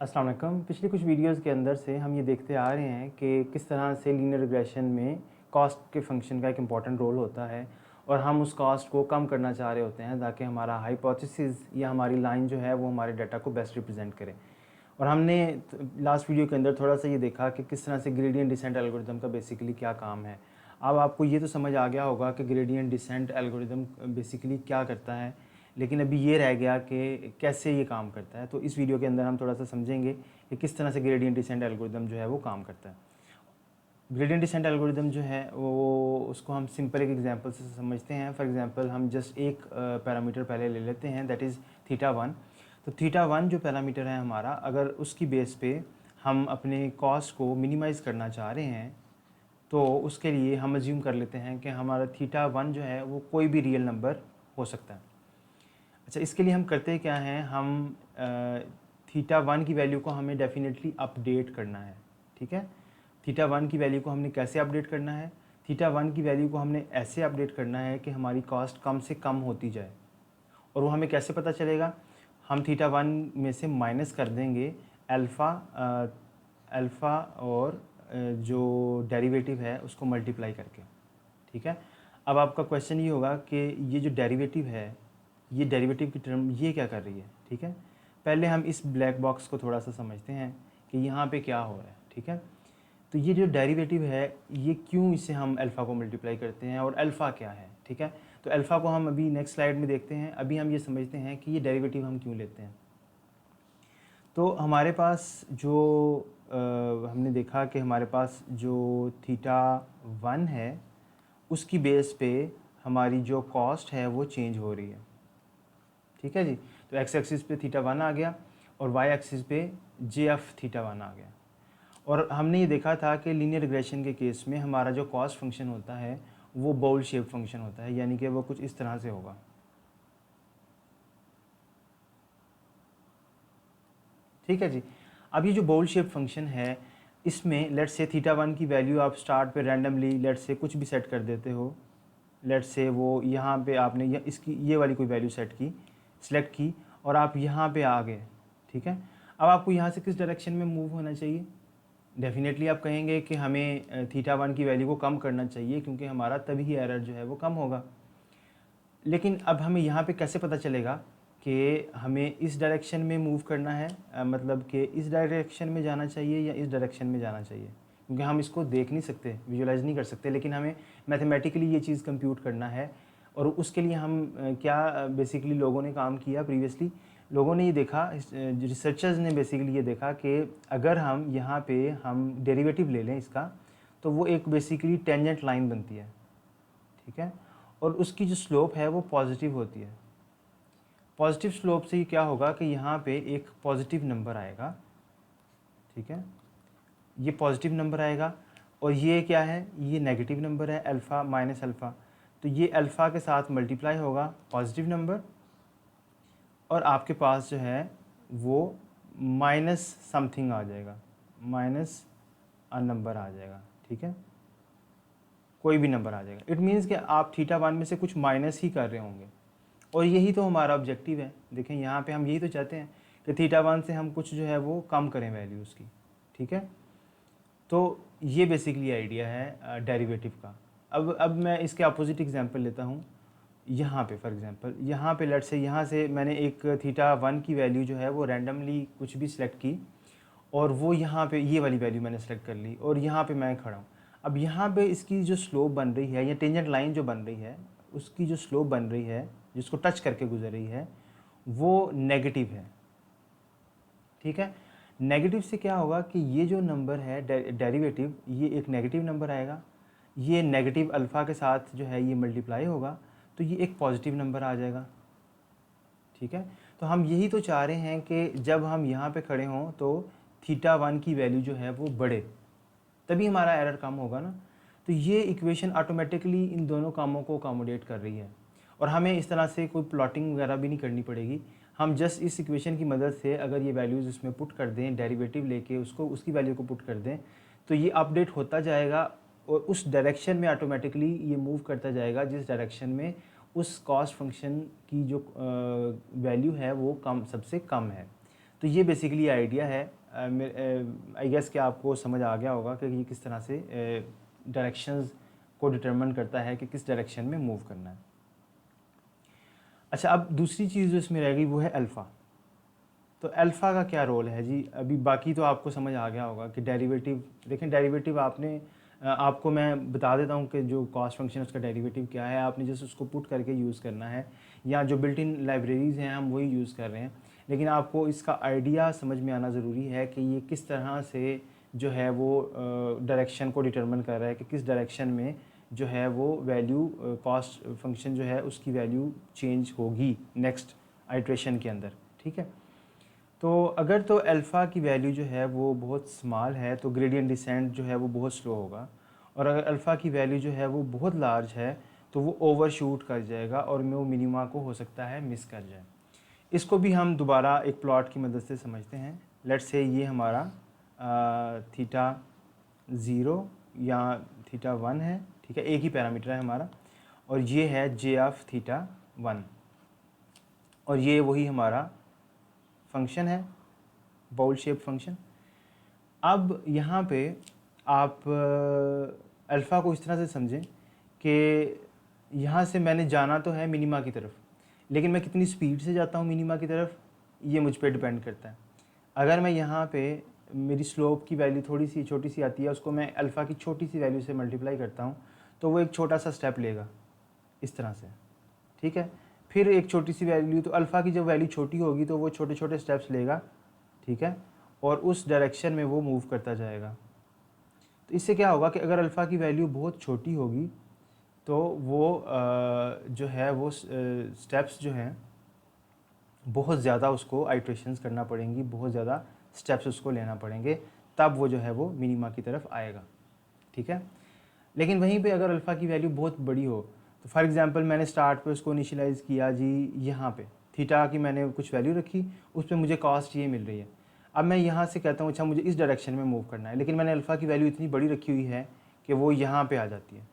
अस्सलाम वालेकुम। पिछली कुछ वीडियोस के अंदर से हम ये देखते आ रहे हैं कि किस तरह से लीनियर रिग्रेशन में कॉस्ट के फंक्शन का एक इम्पॉर्टेंट रोल होता है और हम उस कॉस्ट को कम करना चाह रहे होते हैं ताकि हमारा हाइपोथेसिस या हमारी लाइन जो है वो हमारे डाटा को बेस्ट रिप्रेजेंट करे। और हमने लास्ट वीडियो के अंदर थोड़ा सा ये देखा कि किस तरह से ग्रेडियंट डिसेंट एल्गोरिदम का बेसिकली क्या काम है। अब आपको ये तो समझ आ गया होगा कि ग्रेडियंट डिसेंट एल्गोरिदम बेसिकली क्या करता है, लेकिन अभी ये रह गया कि कैसे ये काम करता है। तो इस वीडियो के अंदर हम थोड़ा सा समझेंगे कि किस तरह से ग्रेडियंट डिसेंट एल्गोरिदम जो है वो काम करता है। ग्रेडियंट डिसेंट एल्गोरिदम जो है वो उसको हम सिंपल एक एग्जांपल से समझते हैं। फॉर एग्जांपल हम जस्ट एक पैरामीटर पहले ले लेते हैं, दैट इज़ थीटा 1। तो थीटा 1 जो पैरामीटर है हमारा, अगर उसकी बेस पे हम अपने कॉस्ट को मिनिमाइज़ करना चाह रहे हैं तो उसके लिए हम अज्यूम कर लेते हैं कि हमारा थीटा 1 जो है वो कोई भी रियल नंबर हो सकता है। अच्छा, इसके लिए हम करते क्या हैं, हम थीटा 1 की वैल्यू को हमें डेफिनेटली अपडेट करना है। ठीक है, थीटा 1 की वैल्यू को हमने कैसे अपडेट करना है? थीटा 1 की वैल्यू को हमने ऐसे अपडेट करना है कि हमारी कॉस्ट कम से कम होती जाए। और वो हमें कैसे पता चलेगा? हम थीटा 1 में से माइनस कर देंगे अल्फ़ा और जो डेरिवेटिव है उसको मल्टीप्लाई करके। ठीक है, अब आपका क्वेश्चन ये होगा कि ये जो डेरिवेटिव है, ये डेरिवेटिव की टर्म ये क्या कर रही है। ठीक है, पहले हम इस ब्लैक बॉक्स को थोड़ा सा समझते हैं कि यहाँ पे क्या हो रहा है। ठीक है, तो ये जो डेरिवेटिव है ये क्यों इसे हम अल्फ़ा को मल्टीप्लाई करते हैं और अल्फ़ा क्या है। ठीक है, तो अल्फ़ा को हम अभी नेक्स्ट स्लाइड में देखते हैं। अभी हम ये समझते हैं कि ये डेरिवेटिव हम क्यों लेते हैं। तो हमारे पास जो हमने देखा कि हमारे पास जो थीटा 1 है उसकी बेस पे हमारी जो कॉस्ट है वो चेंज हो रही है। ठीक है जी, तो एक्स एक्सिस पे थीटा 1 आ गया और वाई एक्सिस पे जे एफ थीटा 1 आ गया। और हमने ये देखा था कि लीनियर रिग्रेशन के केस में हमारा जो कॉस्ट फंक्शन होता है वो बाउल शेप फंक्शन होता है, यानी कि वो कुछ इस तरह से होगा। ठीक है जी, अब ये जो बाउल शेप फंक्शन है इसमें लेट्स से थीटा 1 की वैल्यू आप स्टार्ट पे रैंडमली लेट्स से कुछ भी सेट कर देते हो। लेट्स से वो यहाँ पे आपने इसकी ये वाली कोई वैल्यू सेलेक्ट की और आप यहाँ पे आ गए। ठीक है, अब आपको यहाँ से किस डायरेक्शन में मूव होना चाहिए? डेफिनेटली आप कहेंगे कि हमें थीटा 1 की वैल्यू को कम करना चाहिए क्योंकि हमारा तभी ही एरर जो है वो कम होगा। लेकिन अब हमें यहाँ पे कैसे पता चलेगा कि हमें इस डायरेक्शन में मूव करना है, मतलब कि इस डायरेक्शन में जाना चाहिए या इस डायरेक्शन में जाना चाहिए? क्योंकि हम इसको देख नहीं सकते, विजुलाइज नहीं कर सकते, लेकिन हमें मैथमेटिकली ये चीज़ कंप्यूट करना है। और उसके लिए हम क्या बेसिकली लोगों ने काम किया प्रीवियसली, लोगों ने ये देखा, रिसर्चर्स ने बेसिकली ये देखा कि अगर हम यहाँ पे हम डेरिवेटिव ले लें इसका, तो वो एक बेसिकली टेंजेंट लाइन बनती है। ठीक है, और उसकी जो स्लोप है वो पॉजिटिव होती है। पॉजिटिव स्लोप से क्या होगा कि यहाँ पे एक पॉजिटिव नंबर आएगा। ठीक है, ये पॉजिटिव नंबर आएगा और ये क्या है, ये नेगेटिव नंबर है, अल्फ़ा माइनस अल्फ़ा। तो ये अल्फ़ा के साथ मल्टीप्लाई होगा पॉजिटिव नंबर और आपके पास जो है वो माइनस समथिंग आ जाएगा, माइनस अ नंबर आ जाएगा। ठीक है, कोई भी नंबर आ जाएगा। इट मीन्स कि आप थीटा 1 में से कुछ माइनस ही कर रहे होंगे और यही तो हमारा ऑब्जेक्टिव है। देखें यहाँ पे हम यही तो चाहते हैं कि थीटा 1 से हम कुछ जो है वो कम करें वैल्यूज़ की। ठीक है, तो ये बेसिकली आइडिया है डेरिवेटिव का। अब मैं इसके अपोजिट एग्जांपल लेता हूँ। यहाँ पे फॉर एग्जांपल यहाँ पे लेट्स से यहाँ से मैंने एक थीटा 1 की वैल्यू जो है वो रैंडमली कुछ भी सिलेक्ट की और वो यहाँ पे ये वाली वैल्यू मैंने सेलेक्ट कर ली और यहाँ पे मैं खड़ा हूँ। अब यहाँ पे इसकी जो स्लोप बन रही है या टेंजेंट लाइन जो बन रही है उसकी जो स्लोप बन रही है जिसको टच करके गुजर रही है वो नेगेटिव है। ठीक है, नेगेटिव से क्या होगा कि ये जो नंबर है डेरिवेटिव, ये एक नेगेटिव नंबर आएगा, ये नेगेटिव अल्फ़ा के साथ जो है ये मल्टीप्लाई होगा तो ये एक पॉजिटिव नंबर आ जाएगा। ठीक है, तो हम यही तो चाह रहे हैं कि जब हम यहाँ पे खड़े हों तो थीटा 1 की वैल्यू जो है वो बढ़े, तभी हमारा एरर कम होगा ना। तो ये इक्वेशन ऑटोमेटिकली इन दोनों कामों को अकोमोडेट कर रही है और हमें इस तरह से कोई प्लॉटिंग वगैरह भी नहीं करनी पड़ेगी। हम जस्ट इस इक्वेशन की मदद से अगर ये वैल्यूज़ इसमें पुट कर दें, डेरिवेटिव लेके उसको उसकी वैल्यू को पुट कर दें तो ये अपडेट होता जाएगा और उस डायरेक्शन में ऑटोमेटिकली ये मूव करता जाएगा जिस डायरेक्शन में उस कॉस्ट फंक्शन की जो वैल्यू है वो कम सबसे कम है। तो ये बेसिकली आइडिया है। आई गेस कि आपको समझ आ गया होगा कि ये किस तरह से डायरेक्शंस को डिटरमिन करता है कि किस डायरेक्शन में मूव करना है। अच्छा, अब दूसरी चीज़ जो इसमें रह गई वो है अल्फ़ा। तो अल्फ़ा का क्या रोल है जी? अभी बाकी तो आपको समझ आ गया होगा कि डेरिवेटिव, देखें डेरिवेटिव आपको मैं बता देता हूँ कि जो कॉस्ट फंक्शन है उसका डेरिवेटिव क्या है। आपने जस्ट उसको पुट करके यूज़ करना है, या जो बिल्ट इन लाइब्रेरीज़ हैं हम वही यूज़ कर रहे हैं, लेकिन आपको इसका आइडिया समझ में आना ज़रूरी है कि ये किस तरह से जो है वो डायरेक्शन को डिटरमिन कर रहा है कि किस डायरेक्शन में जो है वो वैल्यू कॉस्ट फंक्शन जो है उसकी वैल्यू चेंज होगी नेक्स्ट आइट्रेशन के अंदर। ठीक है, तो अगर तो अल्फ़ा की वैल्यू जो है वो बहुत स्मॉल है तो ग्रेडियंट डिसेंट जो है वो बहुत स्लो होगा, और अगर अल्फ़ा की वैल्यू जो है वो बहुत लार्ज है तो वो ओवरशूट कर जाएगा और वो मिनिमा को हो सकता है मिस कर जाए। इसको भी हम दोबारा एक प्लॉट की मदद से समझते हैं। लेट्स से ये हमारा थीटा 0 या थीटा 1 है, ठीक है, एक ही पैरामीटर है हमारा, और ये है जे ऑफ थीटा 1, और ये वही हमारा फंक्शन है, बाउल शेप फंक्शन। अब यहाँ पे आप अल्फ़ा को इस तरह से समझें कि यहाँ से मैंने जाना तो है मिनिमा की तरफ, लेकिन मैं कितनी स्पीड से जाता हूँ मिनिमा की तरफ ये मुझ पर डिपेंड करता है। अगर मैं यहाँ पे मेरी स्लोप की वैल्यू थोड़ी सी छोटी सी आती है, उसको मैं अल्फ़ा की छोटी सी वैल्यू से मल्टीप्लाई करता हूँ तो वो एक छोटा सा स्टेप लेगा इस तरह से, ठीक है। फिर एक छोटी सी वैल्यू, तो अल्फ़ा की जब वैल्यू छोटी होगी तो वो छोटे छोटे स्टेप्स लेगा, ठीक है, और उस डायरेक्शन में वो मूव करता जाएगा। तो इससे क्या होगा कि अगर अल्फ़ा की वैल्यू बहुत छोटी होगी तो वो जो है वो स्टेप्स जो हैं बहुत ज़्यादा उसको आइट्रेशंस करना पड़ेंगी, बहुत ज़्यादा स्टेप्स उसको लेना पड़ेंगे, तब वो जो है वो मिनिमा की तरफ आएगा, ठीक है। लेकिन वहीं पे अगर अल्फ़ा की वैल्यू बहुत बड़ी हो, तो फॉर एग्जांपल मैंने स्टार्ट पे उसको इनिशियलाइज़ किया जी, यहाँ पे थीटा की मैंने कुछ वैल्यू रखी, उस पर मुझे कॉस्ट ये मिल रही है। अब मैं यहाँ से कहता हूँ अच्छा मुझे इस डायरेक्शन में मूव करना है, लेकिन मैंने अल्फ़ा की वैल्यू इतनी बड़ी रखी हुई है कि वो यहाँ पे आ जाती है।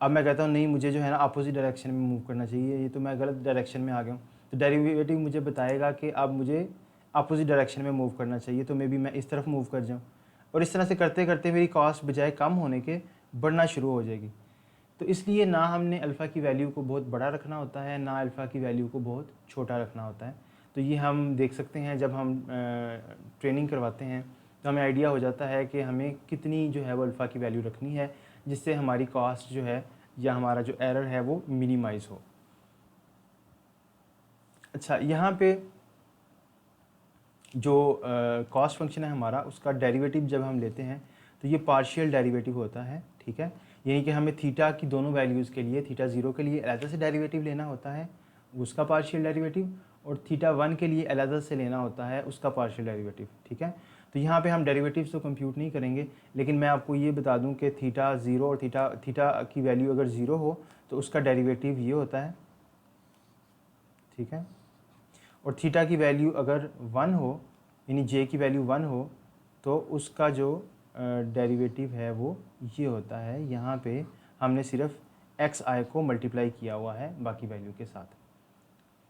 अब मैं कहता हूँ नहीं, मुझे जो है ना अपोजिट डायरेक्शन में मूव करना चाहिए, ये तो मैं गलत डायरेक्शन में आ गया हूँ, तो डेरिवेटिव मुझे बताएगा कि अब मुझे अपोजिट डायरेक्शन में मूव करना चाहिए, तो मे बी मैं इस तरफ मूव कर जाऊँ, और इस तरह से करते करते मेरी कॉस्ट बजाय कम होने के बढ़ना शुरू हो जाएगी। तो इसलिए ना हमने अल्फ़ा की वैल्यू को बहुत बड़ा रखना होता है, ना अल्फ़ा की वैल्यू को बहुत छोटा रखना होता है। तो ये हम देख सकते हैं जब हम ट्रेनिंग करवाते हैं तो हमें आइडिया हो जाता है कि हमें कितनी जो है वो अल्फ़ा की वैल्यू रखनी है, जिससे हमारी कॉस्ट जो है या हमारा जो एरर है वो मिनिमाइज़ हो। अच्छा, यहाँ पे जो कॉस्ट फंक्शन है हमारा, उसका डेरिवेटिव जब हम लेते हैं तो ये पार्शियल डेरिवेटिव होता है, ठीक है। यानी कि हमें थीटा की दोनों वैल्यूज़ के लिए, थीटा 0 के लिए अलग से डेरिवेटिव लेना होता है उसका पार्शियल डेरिवेटिव, और थीटा 1 के लिए अलग से लेना होता है उसका पार्शियल डेरिवेटिव, ठीक है। तो यहाँ पे हम डेरिवेटिव्स तो कंप्यूट नहीं करेंगे, लेकिन मैं आपको ये बता दूँ कि थीटा 0 और थीटा की वैल्यू अगर 0 हो तो उसका डेरिवेटिव ये होता है, ठीक है। और थीटा की वैल्यू अगर 1 हो, यानी जे की वैल्यू 1 हो, तो उसका जो डेरिवेटिव है वो ये होता है, यहाँ पे हमने सिर्फ एक्स आई को मल्टीप्लाई किया हुआ है बाकी वैल्यू के साथ,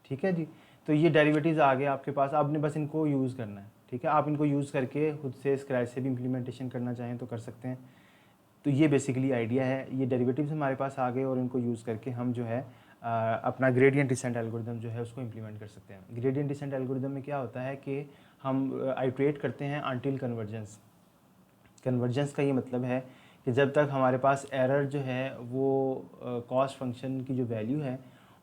ठीक है जी। तो ये डेरिवेटिव्स आ गए आपके पास, आपने बस इनको यूज़ करना है, ठीक है। आप इनको यूज़ करके खुद से स्क्रैच से भी इम्प्लीमेंटेशन करना चाहें तो कर सकते हैं। तो ये बेसिकली आइडिया है, ये डेरिवेटिव्स हमारे पास आ गए और इनको यूज़ करके हम जो है अपना ग्रेडियंट डिसेंट एल्गोरिदम जो है उसको इम्प्लीमेंट कर सकते हैं। ग्रेडियंट डिसेंट एल्गोरिदम में क्या होता है कि हम आइट्रेट करते हैं अनटिल कन्वर्जेंस। कन्वर्जेंस का ये मतलब है कि जब तक हमारे पास एरर जो है वो कॉस्ट फंक्शन की जो वैल्यू है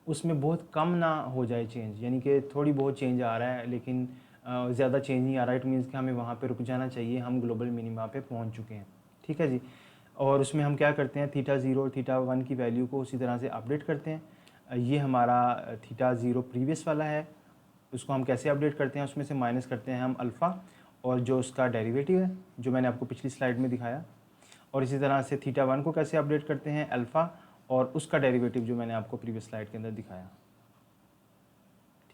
उसमें बहुत कम ना हो जाए चेंज, यानी कि थोड़ी बहुत चेंज आ रहा है लेकिन ज़्यादा चेंज नहीं आ रहा है, इट मीन्स कि हमें वहाँ पे रुक जाना चाहिए, हम ग्लोबल मिनिमा पे पहुँच चुके हैं, ठीक है जी। और उसमें हम क्या करते हैं, थीटा 0 और थीटा 1 की वैल्यू को उसी तरह से अपडेट करते हैं। ये हमारा थीटा 0 प्रीवियस वाला है, उसको हम कैसे अपडेट करते हैं, उसमें से माइनस करते हैं हम अल्फ़ा और जो उसका डेरिवेटिव है जो मैंने आपको पिछली स्लाइड में दिखाया, और इसी तरह से थीटा 1 को कैसे अपडेट करते हैं अल्फ़ा और उसका डेरिवेटिव जो मैंने आपको प्रीवियस स्लाइड के अंदर दिखाया,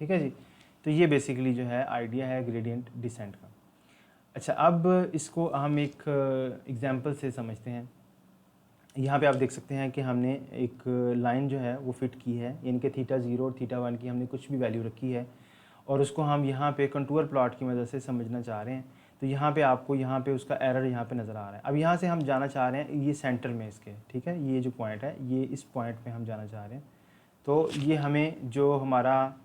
ठीक है जी। तो ये बेसिकली जो है आइडिया है ग्रेडियंट डिसेंट का। अच्छा, अब इसको हम एक एग्जांपल से समझते हैं। यहाँ पे आप देख सकते हैं कि हमने एक लाइन जो है वो फिट की है, यानी कि थीटा 0 और थीटा 1 की हमने कुछ भी वैल्यू रखी है, और उसको हम यहाँ पे कंटूर प्लॉट की मदद से समझना चाह रहे हैं। तो यहाँ पे आपको यहाँ पे उसका एरर यहाँ पे नज़र आ रहा है। अब यहाँ से हम जाना चाह रहे हैं ये सेंटर में इसके, ठीक है, ये जो पॉइंट है ये इस पॉइंट पे हम जाना चाह रहे हैं। तो ये हमें जो हमारा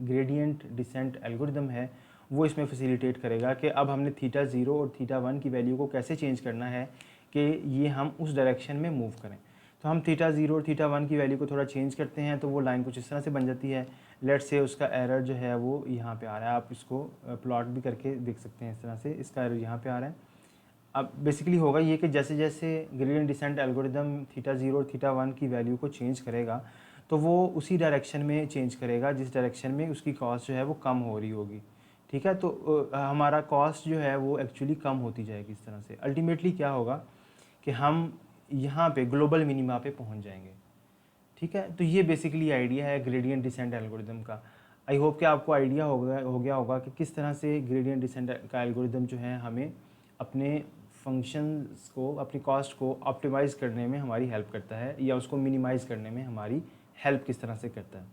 ग्रेडियंट डिसेंट एल्गोरिदम है वो इसमें फैसिलिटेट करेगा कि अब हमने थीटा 0 और थीटा 1 की वैल्यू को कैसे चेंज करना है कि ये हम उस डायरेक्शन में मूव करें। तो हम थीटा 0 और थीटा 1 की वैल्यू को थोड़ा चेंज करते हैं तो वो लाइन कुछ इस तरह से बन जाती है। लेट से उसका एरर जो है वो यहाँ पे आ रहा है, आप इसको प्लॉट भी करके देख सकते हैं इस तरह से, इसका एरर यहाँ पे आ रहा है। अब बेसिकली होगा ये कि जैसे जैसे ग्रेडियंट डिसेंट एल्गोरिदम थीटा 0 और थीटा 1 की वैल्यू को चेंज करेगा तो वो उसी डायरेक्शन में चेंज करेगा जिस डायरेक्शन में उसकी कॉस्ट जो है वो कम हो रही होगी, ठीक है। तो हमारा कॉस्ट जो है वो एक्चुअली कम होती जाएगी इस तरह से। अल्टीमेटली क्या होगा कि हम यहाँ पे ग्लोबल मिनिमा पे पहुँच जाएंगे, ठीक है। तो ये बेसिकली आइडिया है ग्रेडियंट डिसेंट एल्गोरिदम का। आई होप कि आपको आइडिया हो गया होगा कि किस तरह से ग्रेडियंट डिसेंट का एल्गोरिदम जो है हमें अपने फंक्शंस को, अपनी कॉस्ट को ऑप्टिमाइज़ करने में हमारी हेल्प करता है या उसको मिनिमाइज़ करने में हमारी हेल्प किस तरह से करता है।